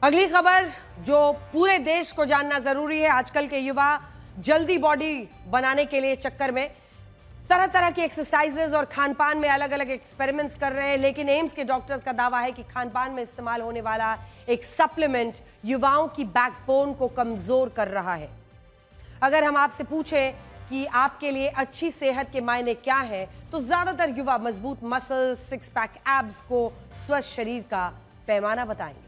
अगली खबर जो पूरे देश को जानना जरूरी है, आजकल के युवा जल्दी बॉडी बनाने के लिए चक्कर में तरह तरह की एक्सरसाइजेज और खानपान में अलग अलग एक्सपेरिमेंट्स कर रहे हैं। लेकिन एम्स के डॉक्टर्स का दावा है कि खानपान में इस्तेमाल होने वाला एक सप्लीमेंट युवाओं की बैकबोन को कमजोर कर रहा है। अगर हम आपसे पूछें कि आपके लिए अच्छी सेहत के मायने क्या है, तो ज्यादातर युवा मजबूत मसल्स, सिक्स पैक एब्स को स्वस्थ शरीर का पैमाना बताएंगे।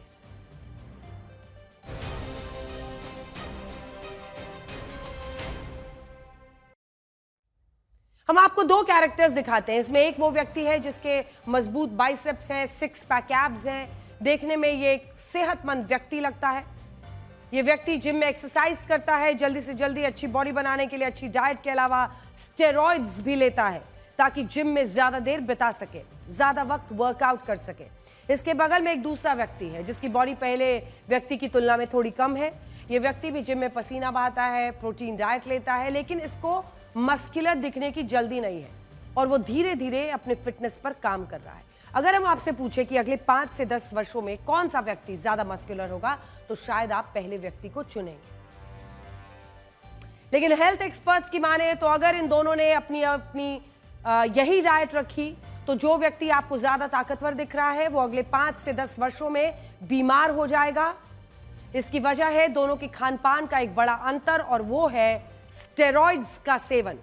हम आपको दो कैरेक्टर्स दिखाते हैं। इसमें एक वो व्यक्ति है जिसके मजबूत बाइसेप्स हैं, सिक्स पैक एब्स हैं, देखने में ये एक सेहतमंद व्यक्ति लगता है। ये व्यक्ति जिम में एक्सरसाइज करता है, जल्दी से जल्दी अच्छी बॉडी बनाने के लिए अच्छी डाइट के अलावा स्टेरॉइड्स भी लेता है ताकि जिम में ज्यादा देर बिता सके, ज्यादा वक्त वर्कआउट कर सके। इसके बगल में एक दूसरा व्यक्ति है जिसकी बॉडी पहले व्यक्ति की तुलना में थोड़ी कम है। ये व्यक्ति भी जिम में पसीना बहाता है, प्रोटीन डाइट लेता है, लेकिन इसको मस्कुलर दिखने की जल्दी नहीं है और वो धीरे धीरे अपने फिटनेस पर काम कर रहा है। अगर हम आपसे पूछे कि अगले 5 से 10 वर्षों में कौन सा व्यक्ति ज्यादा मस्कुलर होगा, तो शायद आप पहले व्यक्ति को चुनेंगे। लेकिन हेल्थ एक्सपर्ट्स की माने तो अगर इन दोनों ने अपनी यही डाइट रखी, तो जो व्यक्ति आपको ज्यादा ताकतवर दिख रहा है वो अगले 5 से 10 वर्षों में बीमार हो जाएगा। इसकी वजह है दोनों की खानपान का एक बड़ा अंतर, और वो है स्टेरॉइड्स का सेवन।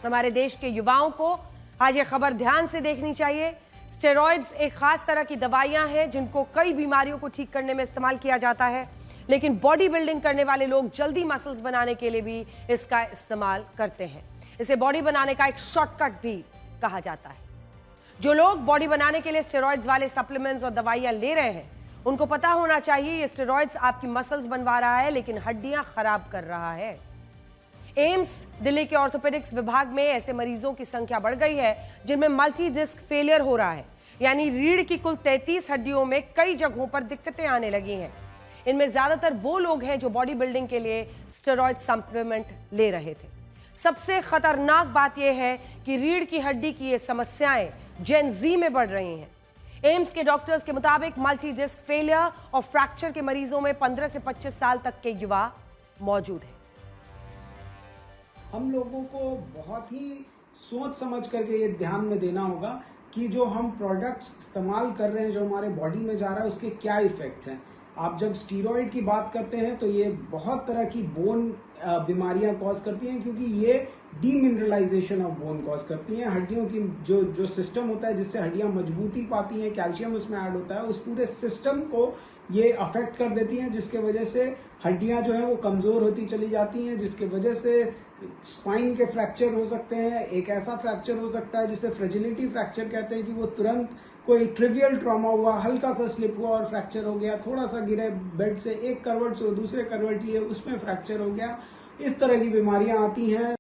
हमारे देश के युवाओं को आज ये खबर ध्यान से देखनी चाहिए। स्टेरॉइड्स एक खास तरह की दवाइयां हैं जिनको कई बीमारियों को ठीक करने में इस्तेमाल किया जाता है, लेकिन बॉडी बिल्डिंग करने वाले लोग जल्दी मसल्स बनाने के लिए भी इसका इस्तेमाल करते हैं। इसे बॉडी बनाने का एक शॉर्टकट भी कहा जाता है। जो लोग बॉडी बनाने के लिए स्टेरॉइड्स वाले सप्लीमेंट्स और दवाइयां ले रहे हैं, उनको पता होना चाहिए ये स्टेरॉइड्स आपकी मसल्स बनवा रहा है लेकिन हड्डियां खराब कर रहा है। एम्स दिल्ली के ऑर्थोपेडिक्स विभाग में ऐसे मरीजों की संख्या बढ़ गई है जिनमें मल्टी डिस्क फेलियर हो रहा है, यानी रीढ़ की कुल 33 हड्डियों में कई जगहों पर दिक्कतें आने लगी हैं। इनमें ज्यादातर वो लोग हैं जो बॉडी बिल्डिंग के लिए स्टेरॉइड सप्लीमेंट ले रहे थे। सबसे खतरनाक बात यह है कि रीढ़ की हड्डी की ये समस्याएं जेन ज़ी में बढ़ रही हैं। एम्स के डॉक्टर्स के मुताबिक मल्टी डिस्क फेलियर और फ्रैक्चर के मरीजों में 15 से 25 साल तक के युवा मौजूद हैं। हम लोगों को बहुत ही सोच समझ करके ये ध्यान में देना होगा कि जो हम प्रोडक्ट्स इस्तेमाल कर रहे हैं, जो हमारे बॉडी में जा रहा है, उसके क्या इफेक्ट हैं। आप जब स्टीरॉयड की बात करते हैं तो ये बहुत तरह की बोन बीमारियां कॉज करती हैं, क्योंकि ये डीमिनरलाइजेशन ऑफ बोन कॉज करती हैं। हड्डियों की जो सिस्टम होता है जिससे हड्डियां मजबूती पाती हैं, कैल्शियम उसमें ऐड होता है, उस पूरे सिस्टम को ये अफेक्ट कर देती हैं, जिसके वजह से हड्डियां जो हैं वो कमजोर होती चली जाती हैं, जिसके वजह से स्पाइन के फ्रैक्चर हो सकते हैं। एक ऐसा फ्रैक्चर हो सकता है जिसे फ्रेजिलिटी फ्रैक्चर कहते हैं कि वो तुरंत कोई ट्रिवियल ट्रॉमा हुआ, हल्का सा स्लिप हुआ और फ्रैक्चर हो गया, थोड़ा सा गिरे बेड से, एक करवट से दूसरे करवट लिए, उसमें फ्रैक्चर हो गया। इस तरह की बीमारियां आती हैं।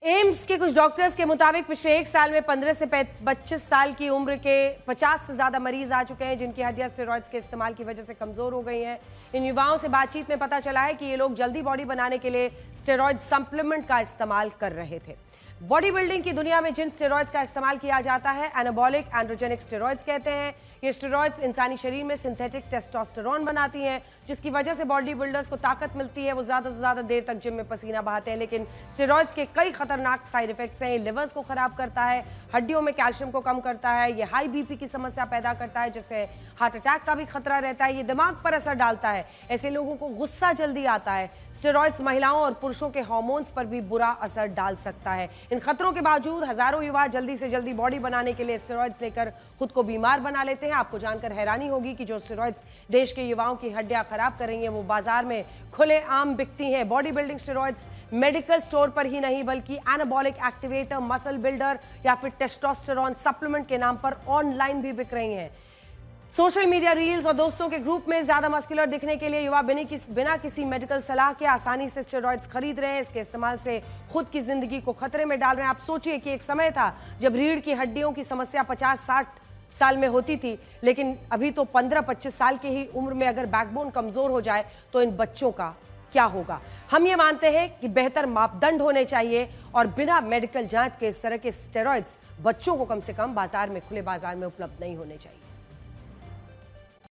एम्स के कुछ डॉक्टर्स के मुताबिक पिछले 1 साल में 15 से 25 साल की उम्र के 50 से ज्यादा मरीज आ चुके हैं जिनकी हड्डियां स्टेरॉइड्स के इस्तेमाल की वजह से कमजोर हो गई हैं। इन युवाओं से बातचीत में पता चला है कि ये लोग जल्दी बॉडी बनाने के लिए स्टेरॉइड सप्लीमेंट का इस्तेमाल कर रहे थे। बॉडी बिल्डिंग की दुनिया में जिन स्टेरॉइड्स का इस्तेमाल किया जाता है एनाबॉलिक एंड्रोजेनिक स्टेरॉइड्स कहते हैं। ये स्टेरॉइड्स इंसानी शरीर में सिंथेटिक टेस्टोस्टेरोन बनाती हैं, जिसकी वजह से बॉडी बिल्डर्स को ताकत मिलती है, वो ज्यादा से ज्यादा देर तक जिम में पसीना बहाते हैं। लेकिन स्टेरॉइड्स के कई खतरनाक साइड इफेक्ट्स हैं। ये लिवर्स को खराब करता है, हड्डियों में कैल्शियम को कम करता है, ये हाई बीपी की समस्या पैदा करता है जिससे हार्ट अटैक का भी खतरा रहता है, ये दिमाग पर असर डालता है, ऐसे लोगों को गुस्सा जल्दी आता है। स्टेरॉइड्स महिलाओं और पुरुषों के हार्मोन्स पर भी बुरा असर डाल सकता है। इन खतरों के बावजूद हजारों युवा जल्दी से जल्दी बॉडी बनाने के लिए स्टेरॉइड्स लेकर खुद को बीमार बना लेते हैं। आपको जानकर हैरानी होगी कि जो स्टेरॉइड्स देश के युवाओं की हड्डियां खराब कर रही हैं, वो बाजार में खुलेआम बिकती हैं। Body building steroids medical store पर ही नहीं बल्कि एनाबॉलिक एक्टिवेटर, मसल बिल्डर या फिर टेस्टोस्टेरोन सप्लीमेंट के नाम पर ऑनलाइन भी बिक रही हैं। सोशल मीडिया रील्स और दोस्तों के ग्रुप में ज्यादा मस्कुलर दिखने के लिए युवा बिना किसी मेडिकल सलाह के आसानी से स्टेरॉइड्स खरीद रहे हैं। इसके इस्तेमाल से खुद की जिंदगी को खतरे में डाल रहे हैं। आप सोचिए कि एक समय था जब रीढ़ की हड्डियों की समस्या 50-60 साल में होती थी, लेकिन अभी तो 15-25 साल की ही उम्र में अगर बैकबोन कमजोर हो जाए तो इन बच्चों का क्या होगा। हम ये मानते हैं कि बेहतर मापदंड होने चाहिए और बिना मेडिकल जांच के इस तरह के स्टेरॉइड्स बच्चों को कम से कम बाजार में, खुले बाजार में उपलब्ध नहीं होने चाहिए।